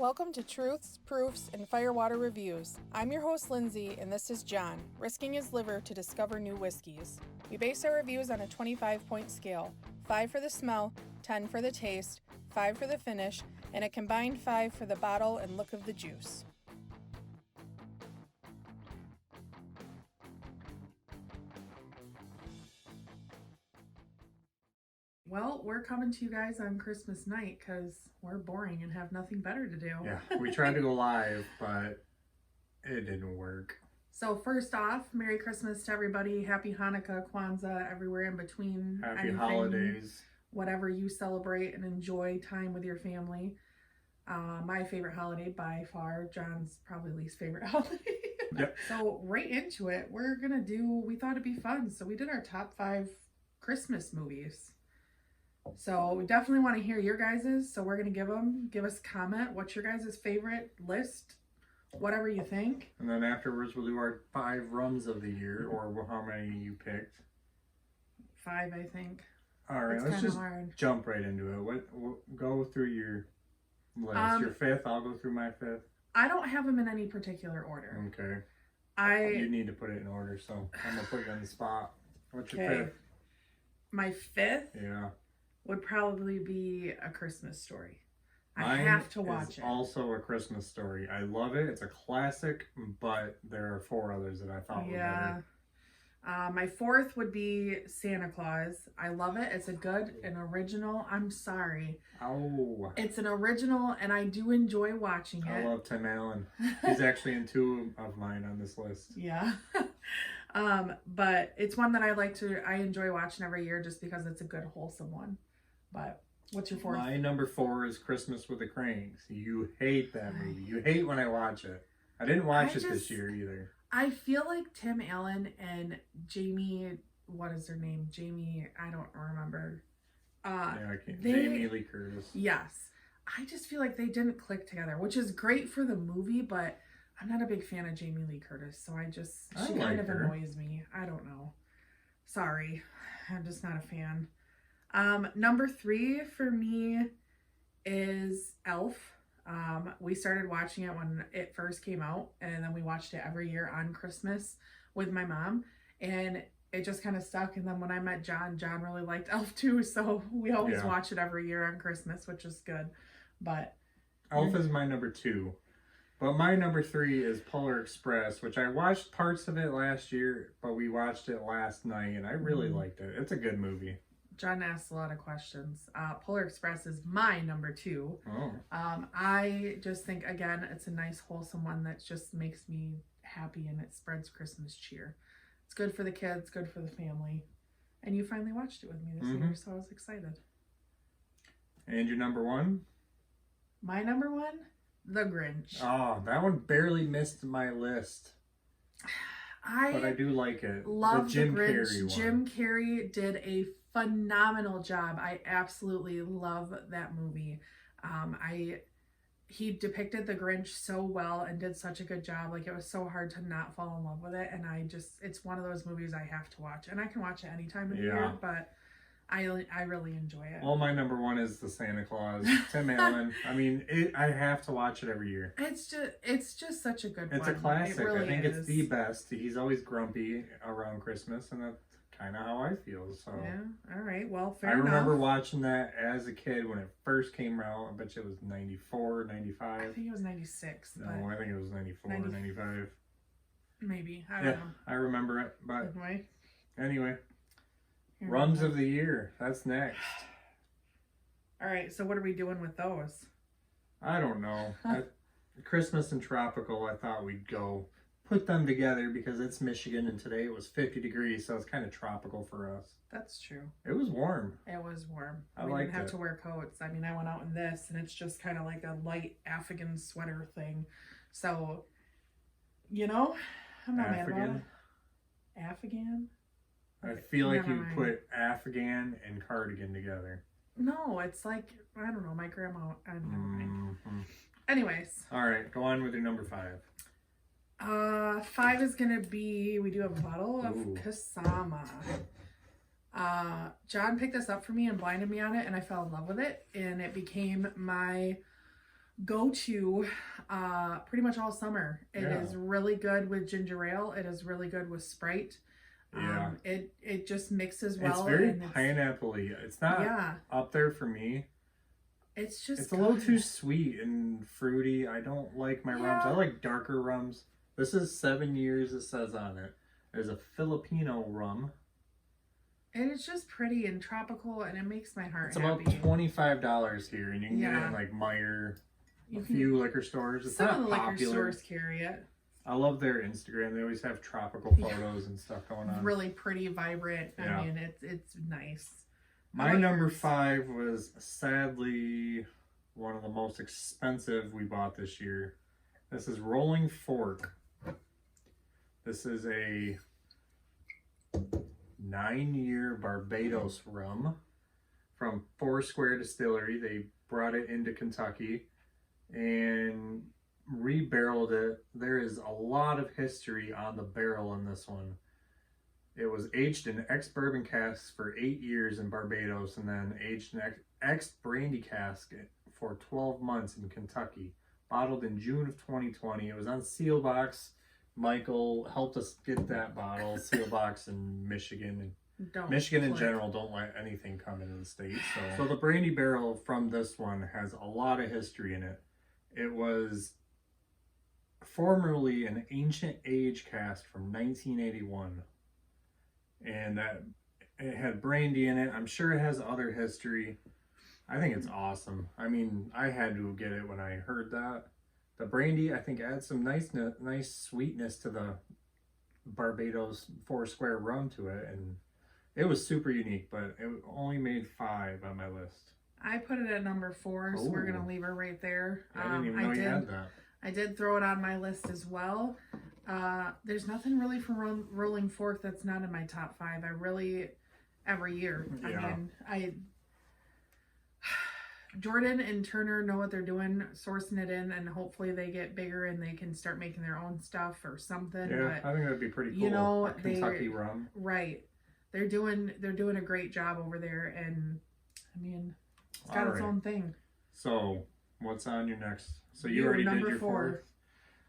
Welcome to Truths, Proofs, and Firewater Reviews. I'm your host, Lindsay, and this is John, risking his liver to discover new whiskeys. We base our reviews on a 25-point scale, 5 for the smell, 10 for the taste, 5 for the finish, and a combined 5 for the bottle and look of the juice. Well, we're coming to you guys on Christmas night because we're boring and have nothing better to do. Yeah, we tried to go live, but it didn't work. So first off, Merry Christmas to everybody. Happy Hanukkah, Kwanzaa, everywhere in between. Happy holidays. Whatever you celebrate and enjoy time with your family. My favorite holiday by far. John's probably least favorite holiday. Yep. So right into it, we thought it'd be fun. So we did our top 5 Christmas movies. So we definitely want to hear your guys's. So we're going to give us a comment. What's your guys' favorite list? Whatever you think. And then afterwards we'll do our 5 rums of the year, or how many you picked. 5, I think. All right, let's just jump right into it. Go through your list. Your 5th, I'll go through my 5th. I don't have them in any particular order. Okay. You need to put it in order, so I'm going to put you on the spot. What's your 5th? My 5th? Yeah. Would probably be A Christmas Story. Mine I have to watch is it. Also A Christmas Story. I love it. It's a classic, but there are 4 others that I thought were better. My 4th would be Santa Claus. I love it. It's an original. I'm sorry. Oh. It's an original, and I do enjoy watching it. I love Tim Allen. He's actually in 2 of mine on this list. Yeah. But it's one that I enjoy watching every year just because it's a good, wholesome one. But what's your 4th? My number 4 is Christmas with the Cranks. You hate that movie. You hate when I watch it. I didn't watch it this year either. I feel like Tim Allen and Jamie, what is her name? Jamie, I don't remember. I can't. Jamie Lee Curtis. Yes. I just feel like they didn't click together, which is great for the movie, but I'm not a big fan of Jamie Lee Curtis, so she kind of annoys me. I don't know. Sorry. I'm just not a fan. Number 3 for me is Elf. We started watching it when it first came out, and then we watched it every year on Christmas with my mom, and it just kind of stuck. And then when I met John really liked Elf too, so we always watch it every year on Christmas, which is good. But Elf is my number 2. But my number 3 is Polar Express, which I watched parts of it last year, but we watched it last night, and I really liked it. It's a good movie. John asked a lot of questions. Polar Express is my number 2. Oh. I just think, again, it's a nice, wholesome one that just makes me happy, and it spreads Christmas cheer. It's good for the kids, good for the family. And you finally watched it with me this year, so I was excited. And your number 1? My number 1? The Grinch. Oh, that one barely missed my list. But I do like it. Love the Grinch. Jim Carrey did a phenomenal job. I absolutely love that movie. He depicted the Grinch so well and did such a good job. Like, it was so hard to not fall in love with it. And it's one of those movies I have to watch. And I can watch it any time of the year, but I really enjoy it. Well, my number 1 is the Santa Claus, Tim Allen. I mean, I have to watch it every year. It's just such a good one. It's a classic. I think it's the best. He's always grumpy around Christmas, and that's kind of how I feel. So yeah, all right. Well, fair enough. I remember watching that as a kid when it first came out. I bet you it was 94, 95. I think it was 96. No, I think it was 94, 95. Maybe. I don't know. I remember it. But anyway. Here Rums of the year. That's next. All right. So what are we doing with those? I don't know. Christmas and tropical, I thought we'd go put them together because it's Michigan and today it was 50 degrees, so it's kind of tropical for us. That's true. It was warm. It was warm. We didn't have to wear coats. I mean, I went out in this and it's just kind of like a light Afghan sweater thing. So, I'm not mad about it. Afghan? I feel like you put Afghan and cardigan together. No, it's like, I don't know, my grandma, I don't know. Anyways. All right, go on with your number 5. 5 is going to be, we do have a bottle of Kasama. John picked this up for me and blinded me on it, and I fell in love with it, and it became my go to pretty much all summer. It is really good with ginger ale. It is really good with Sprite. Yeah. It just mixes well. It's very pineapple-y. It's not up there for me. It's just a little too sweet and fruity. I don't like my rums. I like darker rums. This is 7 years, it says on it. There's a Filipino rum. And it's just pretty and tropical, and it makes my heart happy. It's about $25 here, and you can get it in like Meijer, a few liquor stores. It's not popular. Liquor stores carry it. I love their Instagram. They always have tropical photos and stuff going on. Really pretty, vibrant. I mean, it's nice. My number 5 was sadly one of the most expensive we bought this year. This is Rolling Fork. This is a 9-year Barbados rum from Foursquare Distillery. They brought it into Kentucky and re-barreled it. There is a lot of history on the barrel in this one. It was aged in ex-bourbon casks for 8 years in Barbados and then aged in ex-brandy cask for 12 months in Kentucky. Bottled in June of 2020. It was on Sealbox. Michael helped us get that bottle. Sealbox in Michigan. Michigan in general don't let anything come into the state. So the brandy barrel from this one has a lot of history in it. It was formerly an ancient age cask from 1981. And that it had brandy in it. I'm sure it has other history. I think it's awesome. I mean, I had to get it when I heard that. The brandy, I think, adds some nice sweetness to the Barbados Foursquare rum to it, and it was super unique. But it only made 5 on my list. I put it at number 4, so we're gonna leave her right there. I didn't even know you had that. I did throw it on my list as well. There's nothing really from Rolling Fork that's not in my top 5. I really, every year. Yeah. I mean, Jordan and Turner know what they're doing, sourcing it in, and hopefully they get bigger and they can start making their own stuff or something. Yeah, but, I think that'd be pretty cool. You know, Kentucky rum. Right. They're doing a great job over there, and I mean, it's got its own thing. So, what's on your next? So you already did your 4th.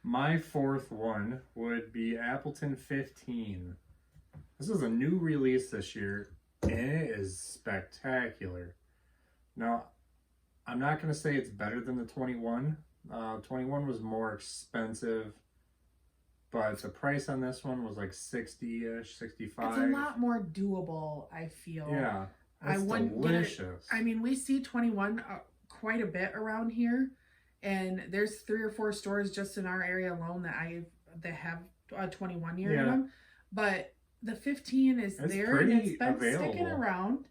My 4th one would be Appleton 15. This is a new release this year, and it is spectacular. Now, I'm not going to say it's better than the 21. 21 was more expensive, but the price on this one was like 60-ish, 65. It's a lot more doable, I feel. Yeah, it's delicious. I mean, we see 21 quite a bit around here, and there's 3 or 4 stores just in our area alone that have a 21 year in them. But the 15 is there, and it's been sticking around.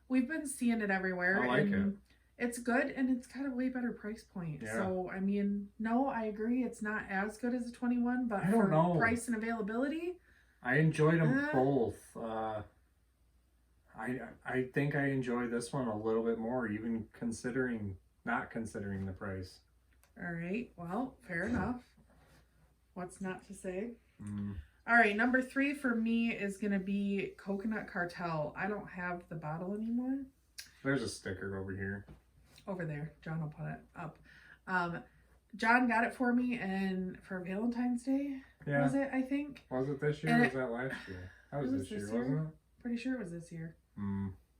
We've been seeing it everywhere. I like it. It's good, and it's got a way better price point. Yeah. So, I mean, no, I agree. It's not as good as a 21, but for price and availability, I enjoyed them both. I think I enjoy this one a little bit more, even not considering the price. All right. Well, fair enough. What's not to say? All right. Number 3 for me is going to be Coconut Cartel. I don't have the bottle anymore. There's a sticker over here. Over there. John will put it up. John got it for me and for Valentine's Day. Yeah. Was it, I think? Was it this year or was that last year? That was this year, wasn't it? Pretty sure it was this year.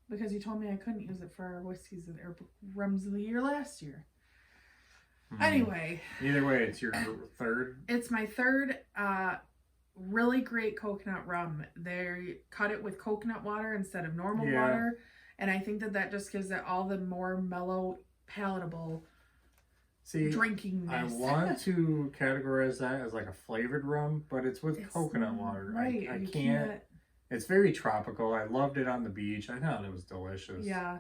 Because you told me I couldn't use it for our whiskeys or rums of the year last year. Anyway. Either way, it's your 3rd? It's my 3rd. Really great coconut rum. They cut it with coconut water instead of normal water. And I think that just gives it all the more mellow, palatable drinkingness. I want to categorize that as like a flavored rum, but it's with coconut water. Right. I can't. It's very tropical. I loved it on the beach. I thought it was delicious. Yeah.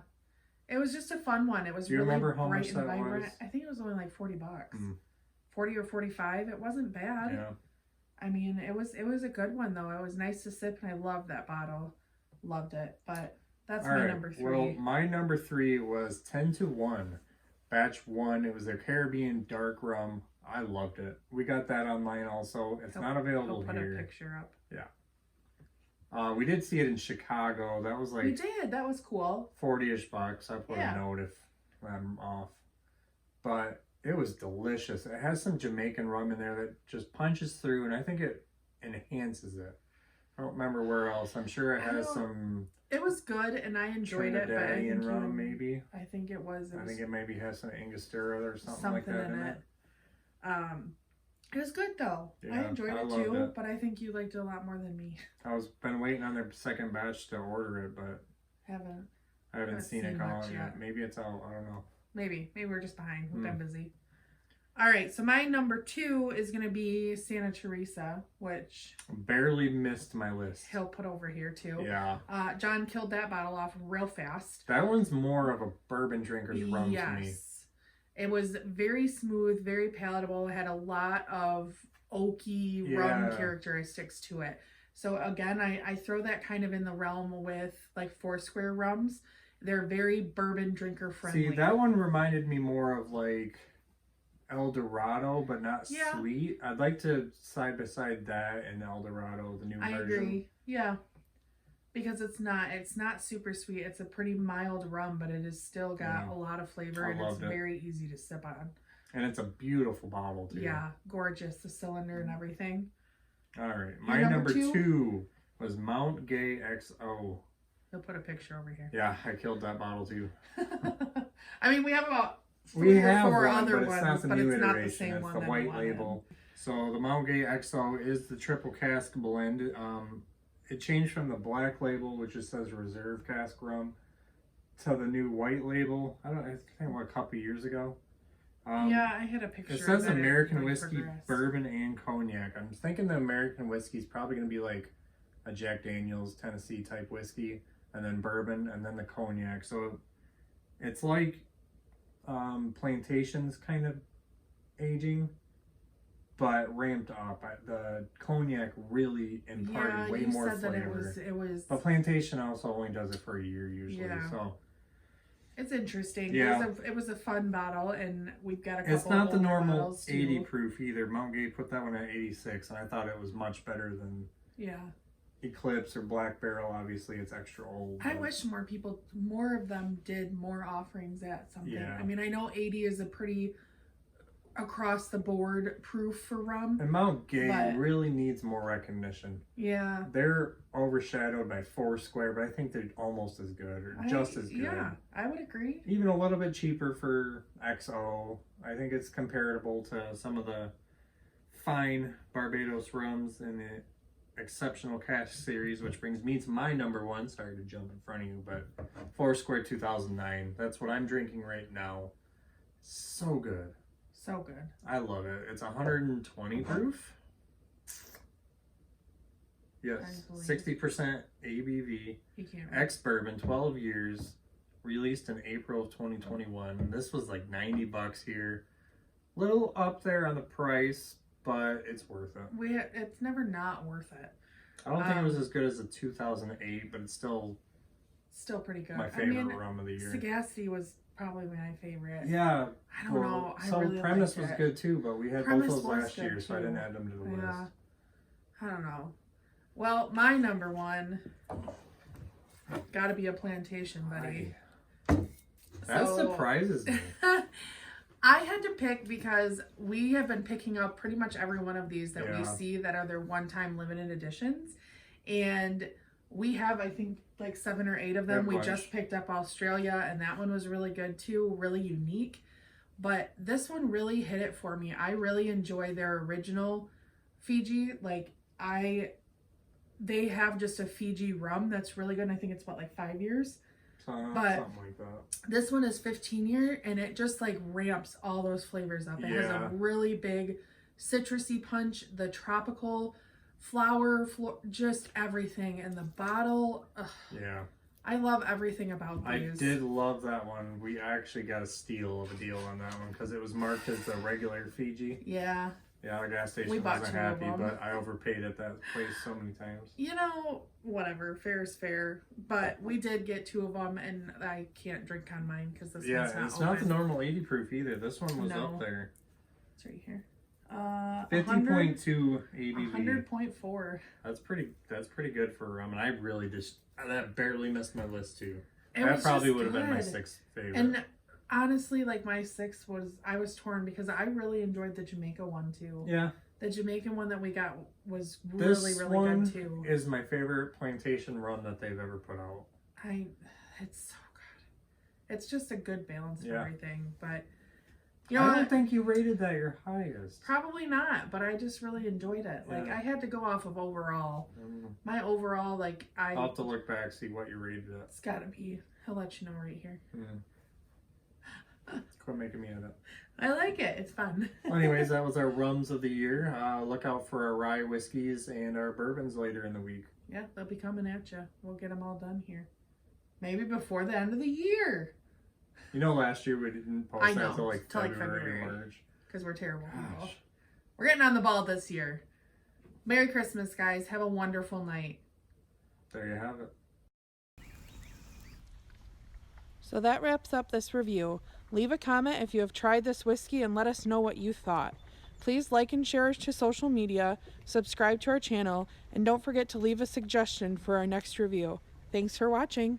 It was just a fun one. It was really bright and vibrant. I think it was only like $40. 40 or 45. It wasn't bad. Yeah. I mean, it was a good one though. It was nice to sip, and I loved that bottle. Loved it. But that's my number 3. Well, my number 3 was 10-1. Batch 1. It was their Caribbean dark rum. I loved it. We got that online also. It's not available here. He'll put a picture up. Yeah. We did see it in Chicago. That was like... We did. That was cool. $40-ish. I put a note if I'm off. But It was delicious. It has some Jamaican rum in there that just punches through, and I think it enhances it. I don't remember where else. I'm sure it has some. It was good, and I enjoyed it. But I think rum, maybe. I think it was. I think it maybe has some Angostura or something like that in it. It was good though. Yeah, I enjoyed it too, but I think you liked it a lot more than me. Been waiting on their second batch to order it, but I haven't seen it come out yet. Maybe it's out. I don't know. Maybe we're just behind. We've been busy. All right, so my number 2 is going to be Santa Teresa, which barely missed my list. He'll put over here too. Yeah. John killed that bottle off real fast. That one's more of a bourbon drinker's rum to me. It was very smooth, very palatable. It had a lot of oaky rum characteristics to it. So again, I throw that kind of in the realm with like Foursquare rums. They're very bourbon drinker friendly. See, that one reminded me more of like El Dorado, but not sweet. I'd like to side by side that and El Dorado, the new version. I agree. Yeah. Because it's not super sweet. It's a pretty mild rum, but it has still got a lot of flavor, and it's very easy to sip on. And it's a beautiful bottle too. Yeah, gorgeous, the cylinder and everything. All right, my number 2 was Mount Gay XO. He'll put a picture over here. Yeah, I killed that bottle too. I mean, we have about 3 or 4 other ones, but it's not the same one. It's the white label. So the Mount Gay XO is the triple cask blend. It changed from the black label, which just says reserve cask rum, to the new white label. I think a couple years ago. Yeah, I had a picture. It says American whiskey, bourbon, and cognac. I'm thinking the American whiskey is probably going to be like a Jack Daniel's Tennessee type whiskey, and then bourbon, and then the cognac. So it's like Plantation's kind of aging, but ramped up. The cognac really imparted way more flavor. It was. But Plantation also only does it for a year usually. Yeah. So it's interesting. Yeah. It was a fun bottle, and we've got a couple. It's not the normal 80 proof either. Mount Gay put that one at 86, and I thought it was much better than Eclipse or Black Barrel. Obviously, it's extra old. I wish more of them did more offerings at something. Yeah. I mean, I know 80 is a pretty across the board proof for rum. And Mount Gay really needs more recognition. Yeah. They're overshadowed by Foursquare, but I think they're almost as good or just as good. Yeah, I would agree. Even a little bit cheaper for XO. I think it's comparable to some of the fine Barbados rums in the Exceptional Cash series, which brings me to my number 1. Sorry to jump in front of you, but Foursquare 2009. That's what I'm drinking right now. So good. So good. I love it. It's 120 proof. Yes. 60% ABV. Ex-bourbon, 12 years. Released in April of 2021. This was like $90 here. Little up there on the price, but it's worth it. It's never not worth it. I don't think it was as good as the 2008, but it's still pretty good. My favorite rum of the year. Sagacity was probably my favorite. Yeah. I don't know. So really Premise was good too, but we had both those last year, so I didn't add them to the list. I don't know. Well, my number 1 gotta be a Plantation, buddy. That surprises me. I had to pick because we have been picking up pretty much every one of these that we see that are their one-time limited editions. And we have, I think, like 7 or 8 of them. We just picked up Australia, and that one was really good too, really unique. But this one really hit it for me. I really enjoy their original Fiji. Like, they have just a Fiji rum that's really good. I think it's about like 5 years. Something like that. This one is 15 year, and it just like ramps all those flavors up. It has a really big citrusy punch, the tropical flower, just everything. And the bottle, I love everything about these. I did love that one. We actually got a steal of a deal on that one because it was marked as the regular Fiji. Yeah. Yeah, our gas station wasn't happy, but I overpaid at that place so many times. You know, whatever. Fair is fair. But we did get 2 of them, and I can't drink on mine because this one's not it's not the normal 80 proof either. This one was up there. It's right here. 50.2 ABV. 100.4. That's pretty good for rum, and I really that barely missed my list too. That probably would have been my 6th favorite. And honestly, like my 6 was, I was torn because I really enjoyed the Jamaica one too. Yeah. The Jamaican one that we got was This really one good too. is my favorite plantation rum that they've ever put out. It's so good. It's just a good balance of Yeah. everything. But I don't think you rated that your highest. Probably not, but I just really enjoyed it. Like, I had to go off of overall. My overall, like, I'll have to look back, see what you rated it. It's gotta be. He'll let you know right here. Quit making me edit. I like it. It's fun. Anyways, that was our rums of the year. Look out for our rye whiskeys and our bourbons later in the week. Yeah, they'll be coming at you. We'll get them all done here. Maybe before the end of the year. You know, last year we didn't post that until like February or March. Because we're terrible people. We're getting on the ball this year. Merry Christmas, guys. Have a wonderful night. There you have it. So that wraps up this review. Leave a comment if you have tried this whiskey and let us know what you thought. Please like and share us to social media, subscribe to our channel, and don't forget to leave a suggestion for our next review. Thanks for watching.